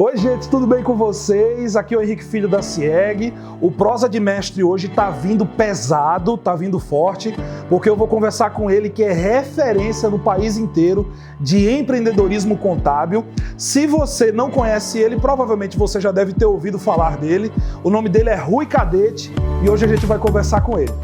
Oi gente, tudo bem com vocês? Aqui é o Henrique Filho da CIEG. O Prosa de Mestre hoje tá vindo pesado, tá vindo forte, porque eu vou conversar com ele que é referência no país inteiro de empreendedorismo contábil. Se você não conhece ele, provavelmente você já deve ter ouvido falar dele. O nome dele é Rui Cadete e hoje a gente vai conversar com ele.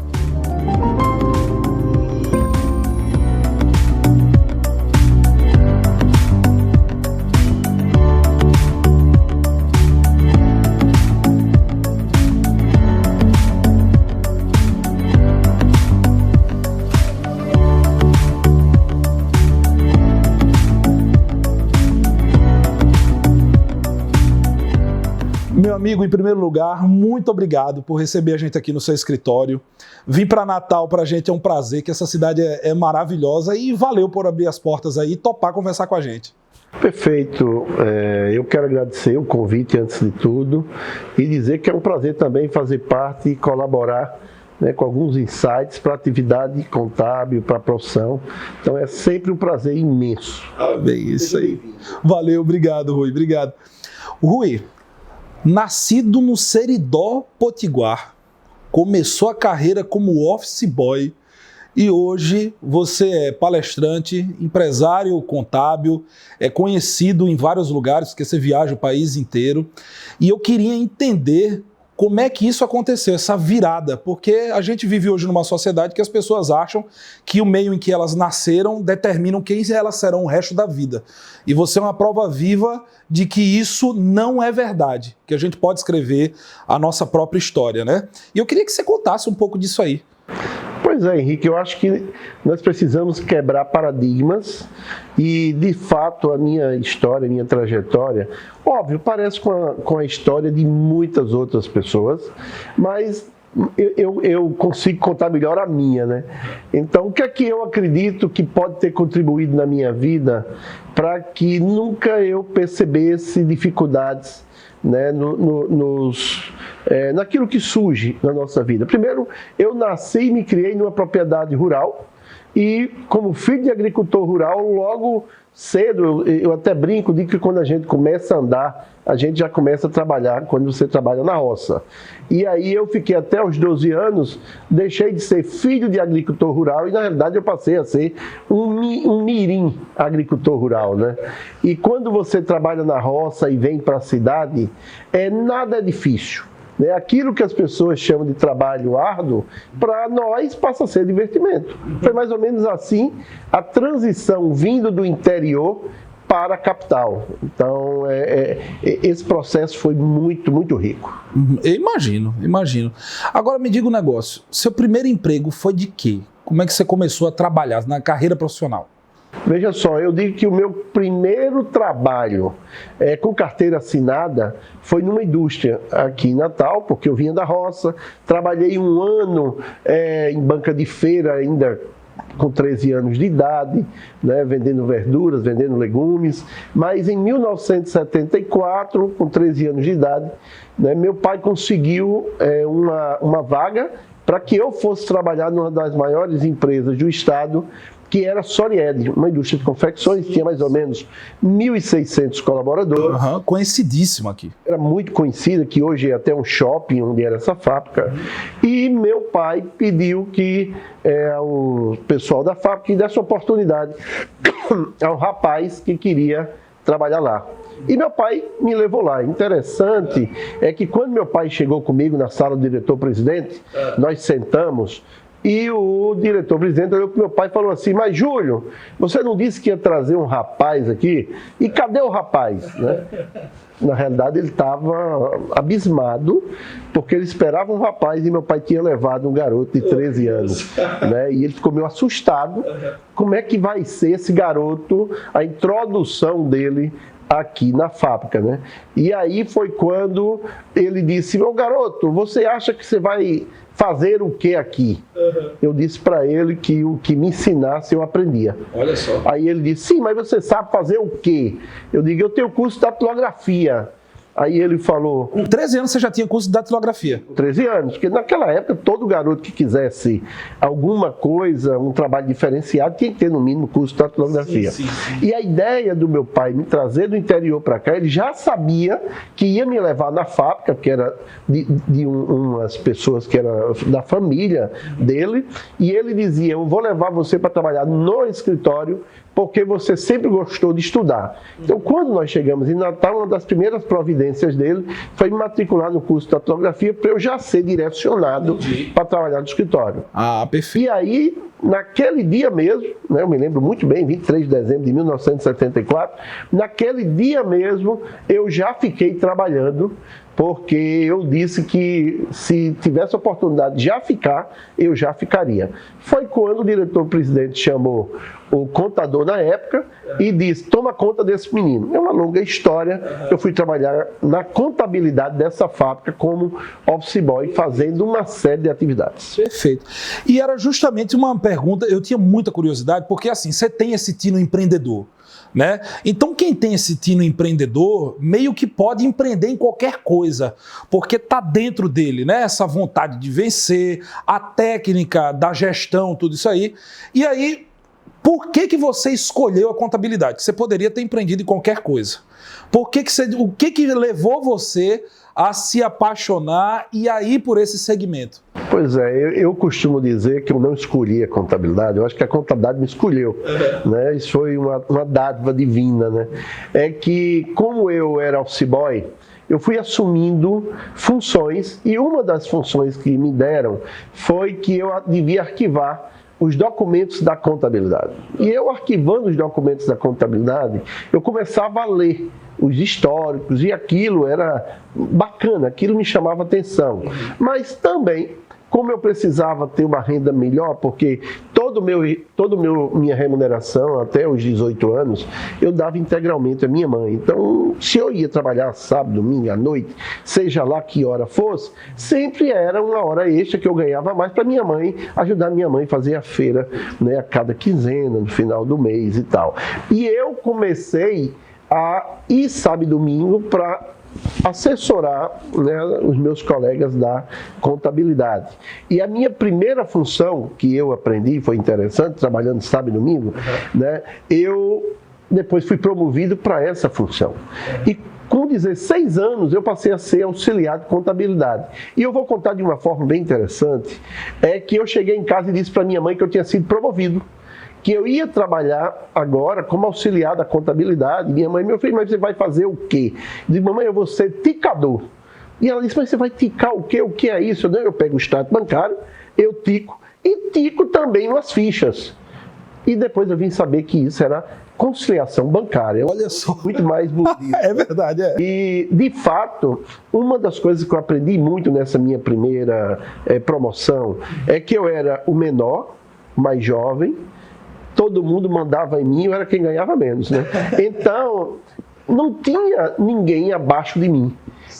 Meu amigo, em primeiro lugar, muito obrigado por receber a gente aqui no seu escritório. Vim para Natal, para a gente é um prazer, que essa cidade é maravilhosa e valeu por abrir as portas aí e topar conversar com a gente. Perfeito. Eu quero agradecer o convite antes de tudo e dizer que é um prazer também fazer parte e colaborar, né, com alguns insights para a atividade contábil, para a profissão. Então é sempre um prazer imenso. Bem, isso aí. Valeu, obrigado, Rui, obrigado. Rui, nascido no Seridó, Potiguar, começou a carreira como office boy e hoje você é palestrante, empresário contábil, é conhecido em vários lugares, porque você viaja o país inteiro. E eu queria entender como é que isso aconteceu, essa virada, porque a gente vive hoje numa sociedade que as pessoas acham que o meio em que elas nasceram determinam quem elas serão o resto da vida. E você é uma prova viva de que isso não é verdade, que a gente pode escrever a nossa própria história, né? E eu queria que você contasse um pouco disso aí. Pois é, Henrique, eu acho que nós precisamos quebrar paradigmas e, de fato, a minha história, a minha trajetória, óbvio, parece com a história de muitas outras pessoas, mas eu consigo contar melhor a minha, né? Então, o que é que eu acredito que pode ter contribuído na minha vida para que nunca eu percebesse dificuldades, né, naquilo que surge na nossa vida? Primeiro, eu nasci e me criei numa propriedade rural e, como filho de agricultor rural, logo cedo, eu até brinco, digo que quando a gente começa a andar, a gente já começa a trabalhar quando você trabalha na roça. E aí eu fiquei até os 12 anos, deixei de ser filho de agricultor rural e, na realidade, eu passei a ser um mirim agricultor rural, né? E quando você trabalha na roça e vem para a cidade, nada é difícil. Aquilo que as pessoas chamam de trabalho árduo, para nós passa a ser divertimento. Foi mais ou menos assim a transição vindo do interior para a capital. Então, esse processo foi muito, muito rico. Eu imagino. Agora me diga um negócio, seu primeiro emprego foi de quê? Como é que você começou a trabalhar na carreira profissional? Veja só, eu digo que o meu primeiro trabalho com carteira assinada foi numa indústria aqui em Natal, porque eu vinha da roça, trabalhei um ano em banca de feira ainda com 13 anos de idade, né, vendendo verduras, vendendo legumes, mas em 1974, com 13 anos de idade, né, meu pai conseguiu uma vaga para que eu fosse trabalhar numa das maiores empresas do estado, que era a Soried, uma indústria de confecções, tinha mais ou menos 1.600 colaboradores. Conhecidíssimo aqui. Era muito conhecida, que hoje é até um shopping onde era essa fábrica. E meu pai pediu que o pessoal da fábrica desse oportunidade a um rapaz que queria trabalhar lá. E meu pai me levou lá. Interessante é que quando meu pai chegou comigo na sala do diretor-presidente, nós sentamos. E o diretor-presidente olhou para o meu pai e falou assim: mas Júlio, você não disse que ia trazer um rapaz aqui? E cadê o rapaz? Né? Na realidade, ele estava abismado, porque ele esperava um rapaz e meu pai tinha levado um garoto de 13 anos. Né? E ele ficou meio assustado. Como é que vai ser esse garoto, a introdução dele aqui na fábrica, né? E aí foi quando ele disse: meu garoto, você acha que você vai fazer o que aqui? Eu disse para ele que o que me ensinasse eu aprendia. Olha só. Aí ele disse: sim, mas você sabe fazer o quê? Eu digo: eu tenho curso de datilografia. Aí ele falou... Com 13 anos você já tinha curso de datilografia? 13 anos, porque naquela época todo garoto que quisesse alguma coisa, um trabalho diferenciado, tinha que ter no mínimo curso de datilografia. Sim. E a ideia do meu pai me trazer do interior para cá, ele já sabia que ia me levar na fábrica, que era de umas pessoas que era da família dele, e ele dizia, eu vou levar você para trabalhar no escritório, porque você sempre gostou de estudar. Então, quando nós chegamos em Natal, uma das primeiras providências dele foi me matricular no curso de datilografia para eu já ser direcionado para trabalhar no escritório. Ah, perfeito. E aí, naquele dia mesmo, né, eu me lembro muito bem, 23 de dezembro de 1974, naquele dia mesmo eu já fiquei trabalhando, porque eu disse que se tivesse a oportunidade de já ficar, eu já ficaria. Foi quando o diretor-presidente chamou o contador na época e disse, toma conta desse menino. É uma longa história. Eu fui trabalhar na contabilidade dessa fábrica como office boy, fazendo uma série de atividades. Perfeito. E era justamente uma pergunta, eu tinha muita curiosidade, porque assim, você tem esse tino empreendedor, né? Então quem tem esse tino empreendedor meio que pode empreender em qualquer coisa, porque está dentro dele, né? Essa vontade de vencer, a técnica da gestão, tudo isso aí. E aí, por que você escolheu a contabilidade? Você poderia ter empreendido em qualquer coisa. O que levou você a se apaixonar e a ir por esse segmento? Pois é, eu costumo dizer que eu não escolhi a contabilidade, eu acho que a contabilidade me escolheu, né? Isso foi uma dádiva divina, né? É que, como eu era office boy, eu fui assumindo funções, e uma das funções que me deram foi que eu devia arquivar os documentos da contabilidade. E eu, arquivando os documentos da contabilidade, eu começava a ler os históricos, e aquilo era bacana, aquilo me chamava atenção. Mas também, como eu precisava ter uma renda melhor, porque minha remuneração até os 18 anos, eu dava integralmente à minha mãe. Então, se eu ia trabalhar sábado, domingo, à noite, seja lá que hora fosse, sempre era uma hora extra que eu ganhava mais para minha mãe, ajudar minha mãe a fazer a feira, né, a cada quinzena, no final do mês e tal. E eu comecei a ir sábado e domingo para assessorar, né, os meus colegas da contabilidade. E a minha primeira função que eu aprendi, foi interessante, trabalhando sábado e domingo, né, eu depois fui promovido para essa função. E com 16 anos eu passei a ser auxiliar de contabilidade. E eu vou contar de uma forma bem interessante, é que eu cheguei em casa e disse para minha mãe que eu tinha sido promovido, que eu ia trabalhar agora como auxiliar da contabilidade. Minha mãe, meu filho, mas você vai fazer o quê? Eu disse, mamãe, eu vou ser ticador. E ela disse, mas você vai ticar o quê? O que é isso? Eu pego o extrato bancário, eu tico, e tico também umas fichas. E depois eu vim saber que isso era conciliação bancária. Olha só. Muito mais bonito. É verdade, é. E, de fato, uma das coisas que eu aprendi muito nessa minha primeira promoção é que eu era o menor, mais jovem, todo mundo mandava em mim, eu era quem ganhava menos, né? Então, não tinha ninguém abaixo de mim.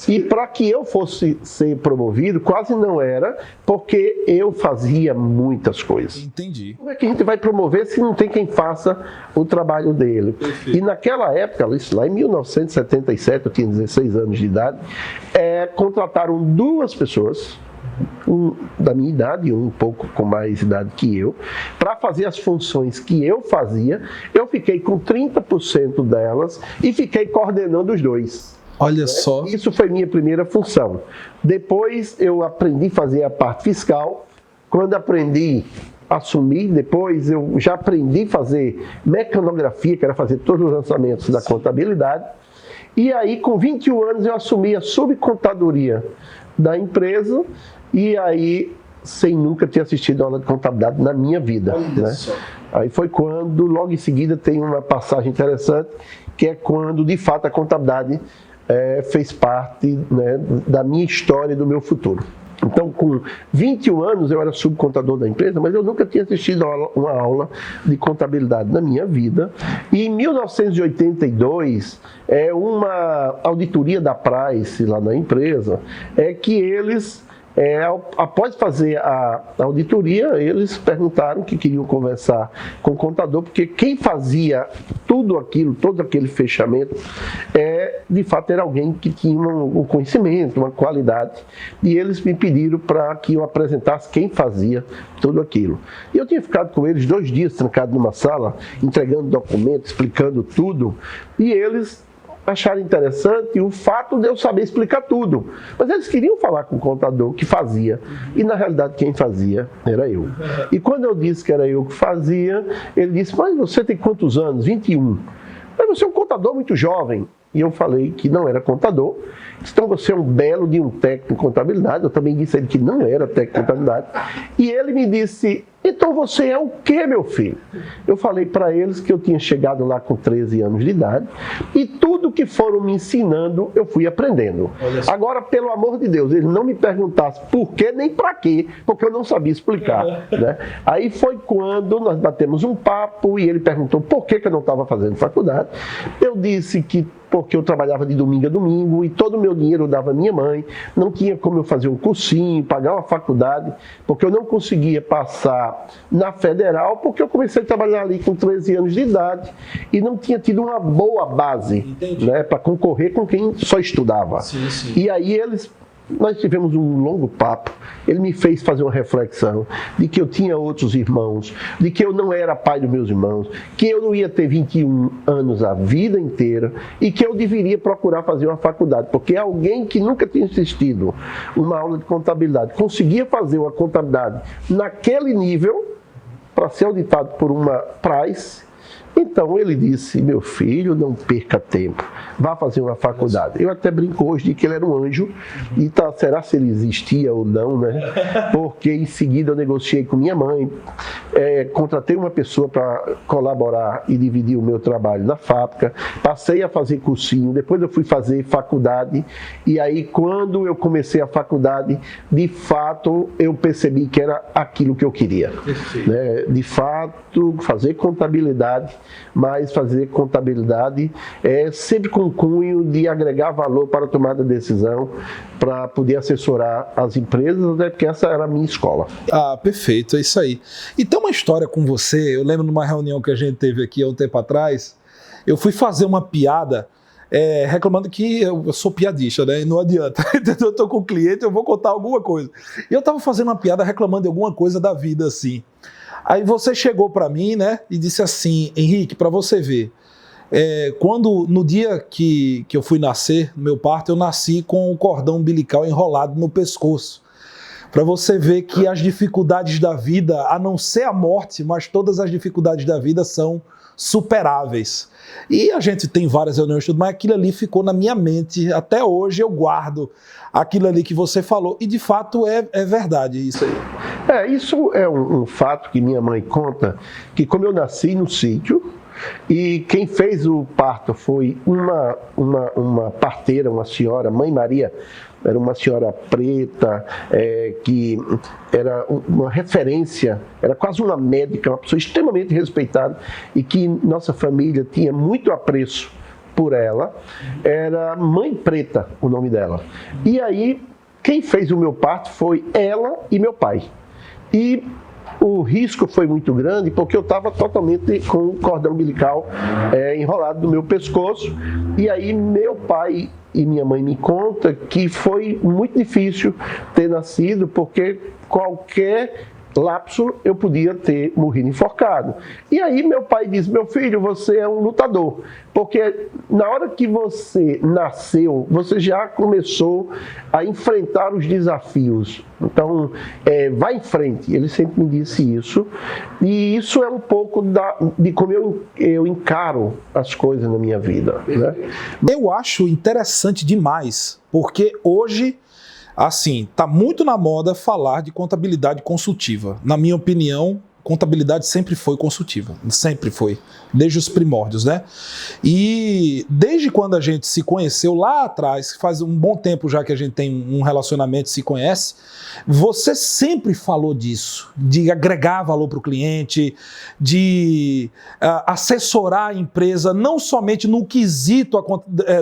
E para que eu fosse ser promovido, quase não era, porque eu fazia muitas coisas. Entendi. Como é que a gente vai promover se não tem quem faça o trabalho dele? Perfeito. E naquela época, isso lá em 1977, eu tinha 16 anos de idade, contrataram duas pessoas, um da minha idade e um pouco com mais idade que eu, para fazer as funções que eu fazia. Eu fiquei com 30% delas e fiquei coordenando os dois. Olha só. Isso foi minha primeira função. Depois eu aprendi a fazer a parte fiscal. Quando aprendi a assumir, depois eu já aprendi a fazer mecanografia, que era fazer todos os lançamentos da contabilidade. E aí, com 21 anos, eu assumi a subcontadoria da empresa. E aí, sem nunca ter assistido a aula de contabilidade na minha vida. Né? Aí foi quando, logo em seguida, tem uma passagem interessante, que é quando, de fato, a contabilidade fez parte, né, da minha história e do meu futuro. Então, com 21 anos, eu era subcontador da empresa, mas eu nunca tinha assistido uma aula de contabilidade na minha vida. E em 1982, uma auditoria da Price lá na empresa, que eles Após fazer a auditoria, eles perguntaram que queriam conversar com o contador, porque quem fazia tudo aquilo, todo aquele fechamento, de fato era alguém que tinha um conhecimento, uma qualidade, e eles me pediram para que eu apresentasse quem fazia tudo aquilo. E eu tinha ficado com eles 2 dias trancado numa sala, entregando documentos, explicando tudo, e eles acharam interessante o fato de eu saber explicar tudo. Mas eles queriam falar com o contador que fazia. E na realidade quem fazia era eu. E quando eu disse que era eu que fazia, ele disse, mas você tem quantos anos? 21. Mas você é um contador muito jovem. E eu falei que não era contador. Então você é um belo de um técnico em contabilidade. Eu também disse a ele que não era técnico em contabilidade. E ele me disse, então você é o quê, meu filho? Eu falei para eles que eu tinha chegado lá com 13 anos de idade e tudo que foram me ensinando eu fui aprendendo. Agora, pelo amor de Deus, eles não me perguntassem por quê nem para quê, porque eu não sabia explicar. Né? Aí foi quando nós batemos um papo e ele perguntou por que eu não estava fazendo faculdade. Eu disse que porque eu trabalhava de domingo a domingo e todo o meu dinheiro eu dava à minha mãe, não tinha como eu fazer um cursinho, pagar uma faculdade, porque eu não conseguia passar na federal, porque eu comecei a trabalhar ali com 13 anos de idade e não tinha tido uma boa base, né, para concorrer com quem só estudava. Sim. E aí nós tivemos um longo papo, ele me fez fazer uma reflexão de que eu tinha outros irmãos, de que eu não era pai dos meus irmãos, que eu não ia ter 21 anos a vida inteira e que eu deveria procurar fazer uma faculdade, porque alguém que nunca tinha assistido uma aula de contabilidade conseguia fazer uma contabilidade naquele nível para ser auditado por uma Price. Então ele disse, meu filho, não perca tempo, vá fazer uma faculdade. Eu até brinco hoje de que ele era um anjo, e será se ele existia ou não, né? Porque em seguida eu negociei com minha mãe, contratei uma pessoa para colaborar e dividir o meu trabalho na fábrica, passei a fazer cursinho, depois eu fui fazer faculdade, e aí quando eu comecei a faculdade, de fato eu percebi que era aquilo que eu queria. Né? De fato, fazer contabilidade, mas fazer contabilidade sempre com o cunho de agregar valor para a tomada de decisão, para poder assessorar as empresas, né? Porque essa era a minha escola. Ah, perfeito, é isso aí. E tem uma história com você, eu lembro numa reunião que a gente teve aqui há um tempo atrás, eu fui fazer uma piada reclamando que eu sou piadista, né? E não adianta. Eu estou com o cliente, eu vou contar alguma coisa. E eu estava fazendo uma piada reclamando de alguma coisa da vida, assim. Aí você chegou para mim, né, e disse assim, Henrique, para você ver, no dia que eu fui nascer, no meu parto, eu nasci com o cordão umbilical enrolado no pescoço. Para você ver que as dificuldades da vida, a não ser a morte, mas todas as dificuldades da vida são superáveis. E a gente tem várias reuniões, mas aquilo ali ficou na minha mente, até hoje eu guardo aquilo ali que você falou, e de fato é verdade isso aí. Isso é um fato que minha mãe conta, que como eu nasci no sítio, e quem fez o parto foi uma parteira, uma senhora, Mãe Maria, era uma senhora preta, que era uma referência, era quase uma médica, uma pessoa extremamente respeitada, e que nossa família tinha muito apreço por ela, era Mãe Preta o nome dela. E aí, quem fez o meu parto foi ela e meu pai. E o risco foi muito grande porque eu estava totalmente com o cordão umbilical enrolado no meu pescoço. E aí meu pai e minha mãe me contam que foi muito difícil ter nascido porque qualquer lapso eu podia ter morrido enforcado. E aí meu pai disse, meu filho, você é um lutador, porque na hora que você nasceu, você já começou a enfrentar os desafios. Então, vai em frente. Ele sempre me disse isso. E isso é um pouco de como eu encaro as coisas na minha vida. Né? Eu acho interessante demais, porque hoje, assim, está muito na moda falar de contabilidade consultiva. Na minha opinião, contabilidade sempre foi consultiva, sempre foi, desde os primórdios, né? E desde quando a gente se conheceu lá atrás, faz um bom tempo já que a gente tem um relacionamento, se conhece, você sempre falou disso, de agregar valor para o cliente, de assessorar a empresa, não somente no quesito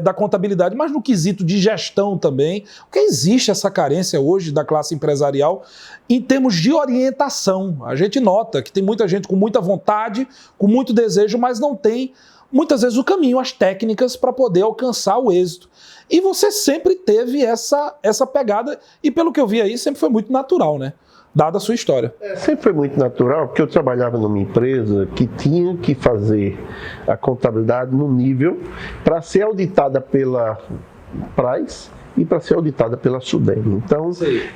da contabilidade, mas no quesito de gestão também, porque existe essa carência hoje da classe empresarial em termos de orientação. A gente nota que tem muita gente com muita vontade, com muito desejo, mas não tem, muitas vezes, o caminho, as técnicas para poder alcançar o êxito. E você sempre teve essa pegada, e pelo que eu vi aí, sempre foi muito natural, né? Dada a sua história. Sempre foi muito natural, porque eu trabalhava numa empresa que tinha que fazer a contabilidade no nível para ser auditada pela Price e para ser auditada pela Sudem. Então,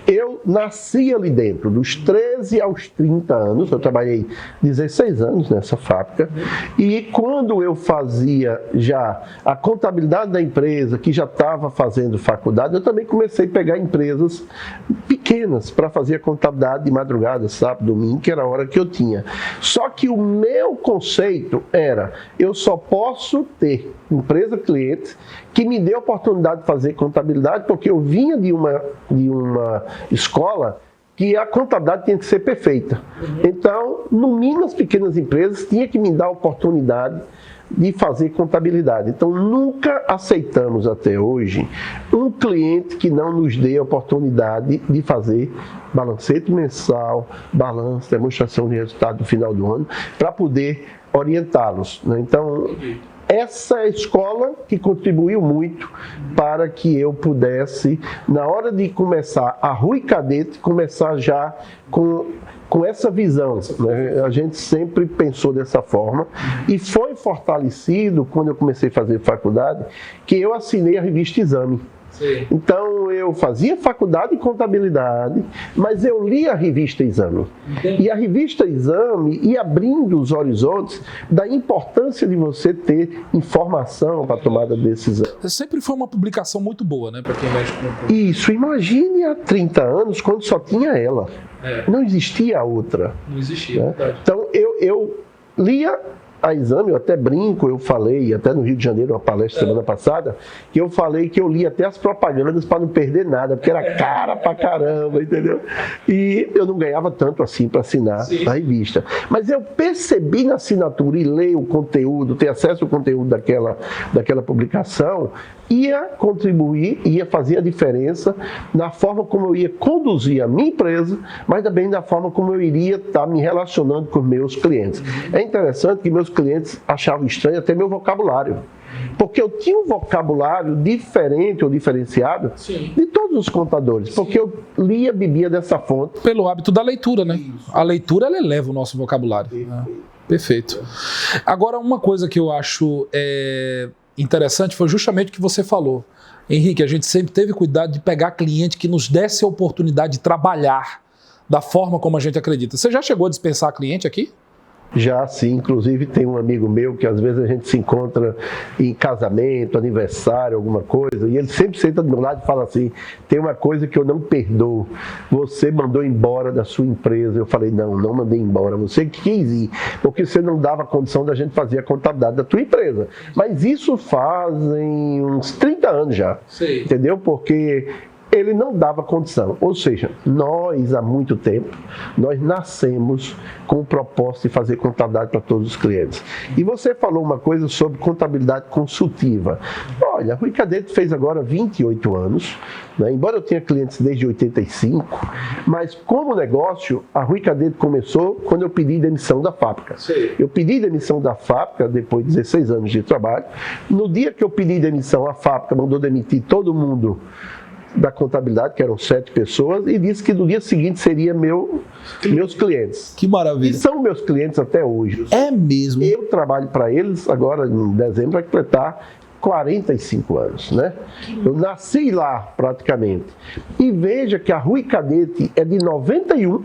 eu nasci ali dentro, dos 13 aos 30 anos, eu trabalhei 16 anos nessa fábrica, e quando eu fazia já a contabilidade da empresa, que já estava fazendo faculdade, eu também comecei a pegar empresas pequenas para fazer a contabilidade de madrugada, sábado, domingo, que era a hora que eu tinha. Só que o meu conceito era, eu só posso ter empresa cliente que me dê a oportunidade de fazer contabilidade, porque eu vinha de uma escola que a contabilidade tinha que ser perfeita. Então, no mínimo, as pequenas empresas tinham que me dar a oportunidade de fazer contabilidade. Então, nunca aceitamos até hoje um cliente que não nos dê a oportunidade de fazer balancete mensal, balanço, demonstração de resultado no final do ano, para poder orientá-los, né? Então, essa é a escola que contribuiu muito para que eu pudesse, na hora de começar a Rui Cadete, começar já com essa visão, né? A gente sempre pensou dessa forma e foi fortalecido quando eu comecei a fazer faculdade, que eu assinei a revista Exame. Sim. Então eu fazia faculdade de contabilidade, mas eu lia a revista Exame. Entendi. E a revista Exame ia abrindo os horizontes da importância de você ter informação para tomada de decisão. Sempre foi uma publicação muito boa, né, para quem mexe com... Isso, imagine há 30 anos quando só tinha ela. Não existia a outra. Não existia, né? Verdade. Então eu lia a Exame, eu até brinco, eu falei, até no Rio de Janeiro, uma palestra semana passada, que eu falei que eu li até as propagandas para não perder nada, porque era cara pra caramba, entendeu? E eu não ganhava tanto assim para assinar a revista. Mas eu percebi na assinatura e ler o conteúdo, ter acesso ao conteúdo daquela publicação, ia contribuir, ia fazer a diferença na forma como eu ia conduzir a minha empresa, mas também na forma como eu iria estar me relacionando com meus clientes. É interessante que meus clientes achavam estranho até meu vocabulário, porque eu tinha um vocabulário diferente ou diferenciado de todos os contadores, porque eu lia, bebia dessa fonte. Pelo hábito da leitura, né? A leitura, ela eleva o nosso vocabulário. Perfeito. Agora, uma coisa que eu acho interessante foi justamente o que você falou. Henrique, a gente sempre teve cuidado de pegar cliente que nos desse a oportunidade de trabalhar da forma como a gente acredita. Você já chegou a dispensar cliente aqui? Já sim, inclusive tem um amigo meu que às vezes a gente se encontra em casamento, aniversário, alguma coisa, e ele sempre senta do meu lado e fala assim, tem uma coisa que eu não perdoo, você mandou embora da sua empresa. Eu falei, não mandei embora, você que quis ir, porque você não dava condição da gente fazer a contabilidade da tua empresa. Mas isso fazem uns 30 anos já, entendeu? Porque ele não dava condição, ou seja, nós há muito tempo, nós nascemos com o propósito de fazer contabilidade para todos os clientes. E você falou uma coisa sobre contabilidade consultiva. Olha, a Rui Cadete fez agora 28 anos, né? Embora eu tenha clientes desde 85, mas como negócio, a Rui Cadete começou quando eu pedi demissão da fábrica. Eu pedi demissão da fábrica depois de 16 anos de trabalho. No dia que eu pedi demissão, a fábrica mandou demitir todo mundo da contabilidade, que eram 7 pessoas, e disse que no dia seguinte seria meus clientes. Que maravilha. E são meus clientes até hoje. É mesmo? Eu trabalho para eles agora em dezembro, vai completar 45 anos, né? Eu nasci lá praticamente. E veja que a Rui Cadete é de 91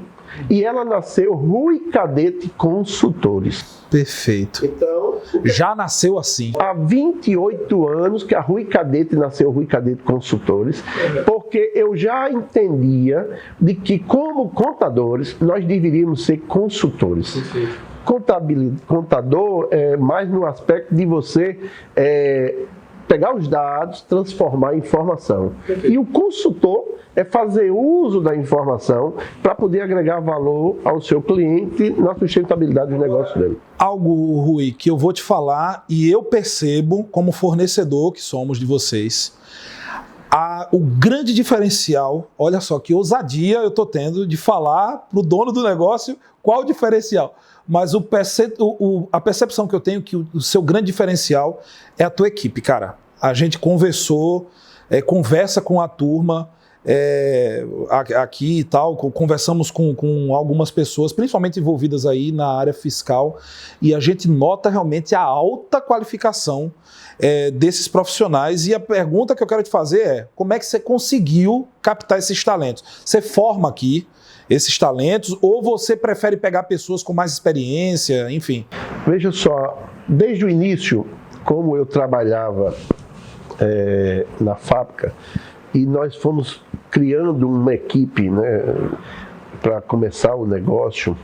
e ela nasceu Rui Cadete Consultores. Perfeito. Então, já nasceu assim. Há 28 anos que a Rui Cadete nasceu Rui Cadete Consultores, porque eu já entendia de que, como contadores, nós deveríamos ser consultores. Contador é mais no aspecto de você pegar os dados, transformar em informação. E o consultor é fazer uso da informação para poder agregar valor ao seu cliente na sustentabilidade do negócio dele. Algo, Rui, que eu vou te falar e eu percebo como fornecedor que somos de vocês. O grande diferencial, olha só que ousadia eu estou tendo de falar para o dono do negócio qual o diferencial. Mas a percepção que eu tenho que o seu grande diferencial é a tua equipe, cara. A gente conversou, conversa com a turma aqui e tal, conversamos com algumas pessoas, principalmente envolvidas aí na área fiscal, e a gente nota realmente a alta qualificação desses profissionais. E a pergunta que eu quero te fazer é: como é que você conseguiu captar esses talentos? Você forma aqui esses talentos ou você prefere pegar pessoas com mais experiência, enfim? Veja só, desde o início, como eu trabalhava na fábrica, e nós fomos criando uma equipe, né, para começar o negócio,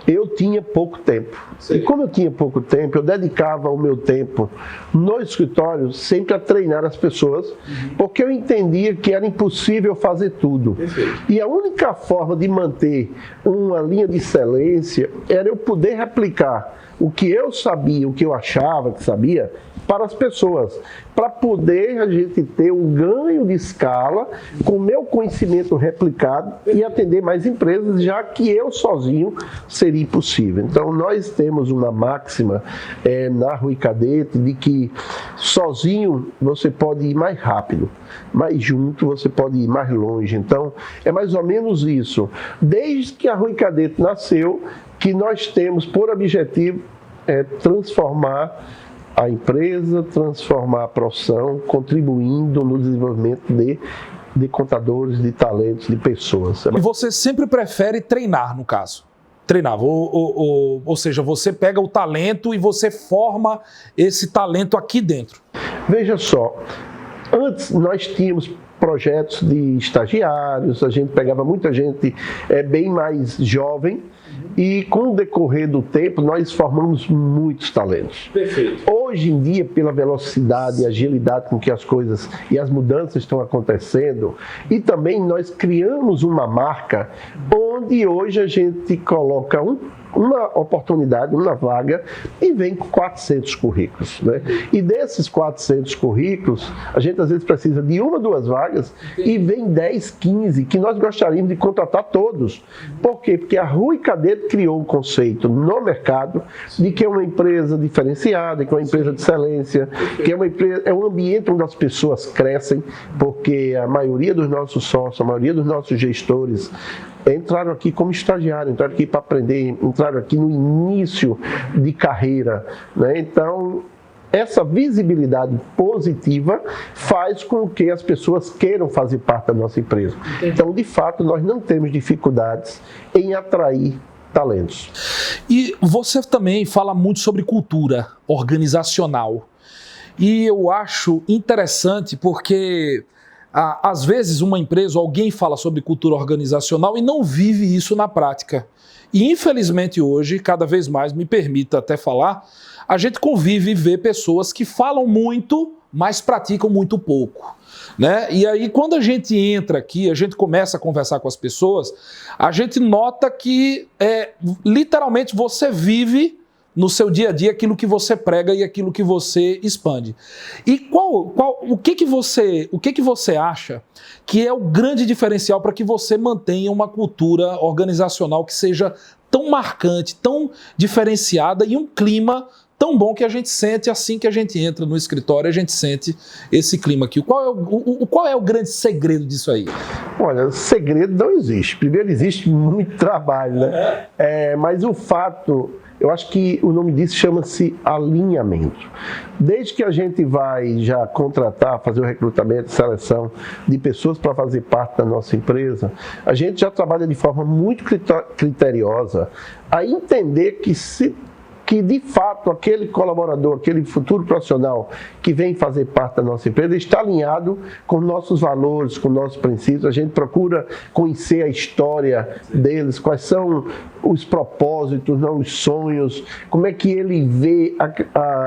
eu tinha pouco tempo. Sim. E como eu tinha pouco tempo, eu dedicava o meu tempo no escritório sempre a treinar as pessoas, porque eu entendia que era impossível fazer tudo. Perfeito. E a única forma de manter uma linha de excelência era eu poder replicar o que eu sabia, o que eu achava que sabia, para as pessoas, para poder a gente ter um ganho de escala com o meu conhecimento replicado e atender mais empresas, já que eu sozinho seria impossível. Então nós temos uma máxima na Rui Cadete de que sozinho você pode ir mais rápido, mas junto você pode ir mais longe. Então é mais ou menos isso. Desde que a Rui Cadete nasceu, que nós temos por objetivo transformar a empresa, transformar a profissão, contribuindo no desenvolvimento de contadores, de talentos, de pessoas. E você sempre prefere treinar, no caso? Treinar, ou seja, você pega o talento e você forma esse talento aqui dentro. Veja só, antes nós tínhamos projetos de estagiários, a gente pegava muita gente bem mais jovem, e com o decorrer do tempo nós formamos muitos talentos. Perfeito. Hoje em dia, pela velocidade e agilidade com que as coisas e as mudanças estão acontecendo, e também nós criamos uma marca onde hoje a gente coloca uma oportunidade, uma vaga, e vem com 400 currículos. Né? E desses 400 currículos, a gente às vezes precisa de 1 ou 2 vagas, e vem 10, 15, que nós gostaríamos de contratar todos. Por quê? Porque a Rui Cadete criou um conceito no mercado de que é uma empresa diferenciada, que é uma empresa de excelência, que é uma empresa, é um ambiente onde as pessoas crescem, porque a maioria dos nossos sócios, a maioria dos nossos gestores entraram aqui como estagiário, entraram aqui para aprender, entraram aqui no início de carreira, né? Então, essa visibilidade positiva faz com que as pessoas queiram fazer parte da nossa empresa. Então, de fato, nós não temos dificuldades em atrair talentos. E você também fala muito sobre cultura organizacional. E eu acho interessante porque às vezes uma empresa, alguém fala sobre cultura organizacional e não vive isso na prática. E infelizmente hoje, cada vez mais, me permita até falar, a gente convive e vê pessoas que falam muito, mas praticam muito pouco. Né? E aí quando a gente entra aqui, a gente começa a conversar com as pessoas, a gente nota que literalmente você vive no seu dia a dia aquilo que você prega e aquilo que você expande. E o que você acha que é o grande diferencial para que você mantenha uma cultura organizacional que seja tão marcante, tão diferenciada e um clima tão bom que a gente sente assim que a gente entra no escritório, a gente sente esse clima aqui. Qual é o grande segredo disso aí? Olha, segredo não existe. Primeiro, existe muito trabalho, né? Mas o fato, eu acho que o nome disso chama-se alinhamento. Desde que a gente vai já contratar, fazer o recrutamento, seleção de pessoas para fazer parte da nossa empresa, a gente já trabalha de forma muito criteriosa a entender que que, de fato, aquele colaborador, aquele futuro profissional que vem fazer parte da nossa empresa está alinhado com nossos valores, com nossos princípios. A gente procura conhecer a história deles, quais são os propósitos, não, os sonhos, como é que ele vê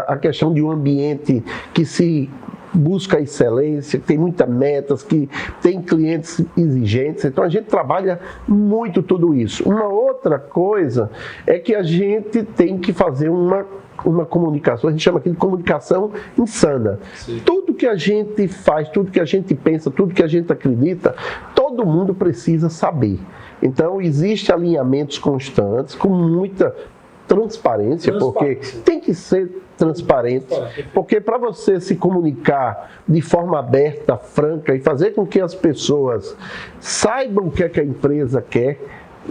a questão de um ambiente que se busca excelência, que tem muitas metas, que tem clientes exigentes. Então a gente trabalha muito tudo isso. Uma outra coisa é que a gente tem que fazer uma comunicação, a gente chama aqui de comunicação insana. Sim. Tudo que a gente faz, tudo que a gente pensa, tudo que a gente acredita, todo mundo precisa saber. Então existem alinhamentos constantes, com muita transparência, porque tem que ser transparente, porque para você se comunicar de forma aberta, franca e fazer com que as pessoas saibam o que é que a empresa quer,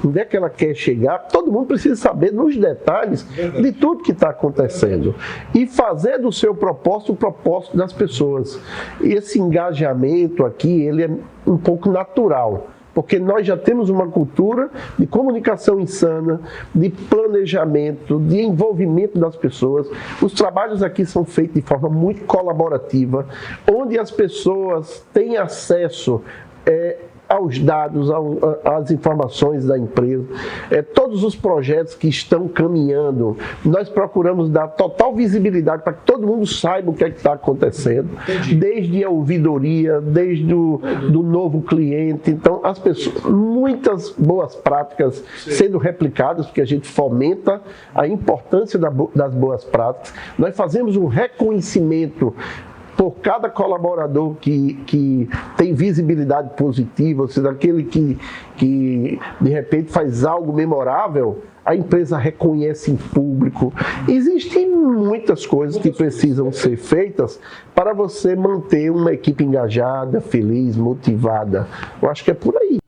onde é que ela quer chegar, todo mundo precisa saber nos detalhes de tudo que está acontecendo e fazer do seu propósito o propósito das pessoas. E esse engajamento aqui, ele é um pouco natural, porque nós já temos uma cultura de comunicação insana, de planejamento, de envolvimento das pessoas. Os trabalhos aqui são feitos de forma muito colaborativa, onde as pessoas têm acesso aos dados, às informações da empresa, todos os projetos que estão caminhando, nós procuramos dar total visibilidade para que todo mundo saiba o que é que está acontecendo. Entendi. Desde a ouvidoria, desde do novo cliente. Então, as pessoas, muitas boas práticas sendo replicadas, porque a gente fomenta a importância das boas práticas. Nós fazemos um reconhecimento por cada colaborador que tem visibilidade positiva, ou seja, aquele que de repente faz algo memorável, a empresa reconhece em público. Existem muitas coisas que precisam ser feitas para você manter uma equipe engajada, feliz, motivada. Eu acho que é por aí.